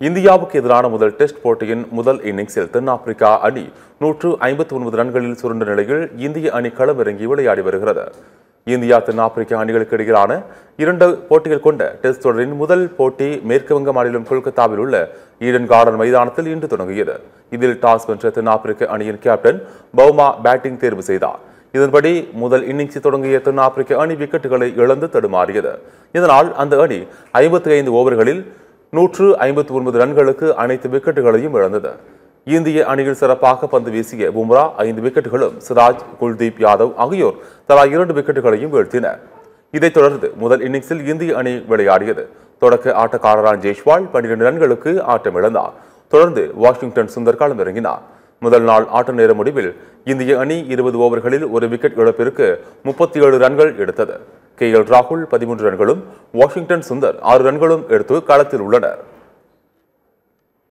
இந்தியாவுக்கு எதிரான முதல் டெஸ்ட் போட்டியின் முதல் இன்னிங்ஸில் தென்னாப்பிரிக்கா அணி 159 ரன்களில் சுருண்ட நிலையில் இந்திய அணி களமிறங்கி விளையாடி வருகிறது. இந்தியா தென்னாப்பிரிக்கா அணிகளுக்கு இடையிலான 2 போட்டிகள் கொண்ட டெஸ்ட் தொடரின் முதல் போட்டி மேற்கு வங்க மாநிலம் கொல்கத்தாவில் உள்ள ஈடன் கார்டன் மைதானத்தில் இன்று தொடங்கியது. இதில் டாஸ் வென்ற தென்னாப்பிரிக்க அணியின் கேப்டன் பவுமா பேட்டிங் தேர்வு செய்தார். இதன்படி முதல் இன்னிங்ஸை தொடங்கிய தென்னாப்பிரிக்க அணி விக்கெட்டுகளை இழந்து தடுமாறியது. இதனால் அந்த அணி 55 ஓவர்களில் 159 ரன்களுக்கு அனைத்து விக்கெட்டுகளையும் இழந்தது. இந்திய அணியில் சிறப்பாக பந்து வீசிய பும்ரா 5 விக்கெட்டுகளும், சிராஜ், குல்தீப் யாதவ் ஆகியோர் தலா 2 விக்கெட்டுகளையும் வீழ்த்தினர். இதைத் தொடர்ந்து முதல் இன்னிங்ஸில் இந்திய அணி விளையாடியது. தொடக்க ஆட்டக்காரரான ஜெய்ஸ்வால் 12 ரன்களுக்கு ஆட்டமிழந்தார். தொடர்ந்து வாஷிங்டன் சுந்தர் களமிறங்கினார். முதல் நாள் ஆட்ட நேர முடிவில் இந்திய அணி 20 ஓவர்களில் 1 விக்கெட் இழப்பிற்கு 37 ரன்கள் எடுத்தது. KL ராகுல் 13 ரன்களும், வாஷிங்டன் சுந்தர் 6 ரன்களும் எடுத்து களத்தில் உள்ளனர்.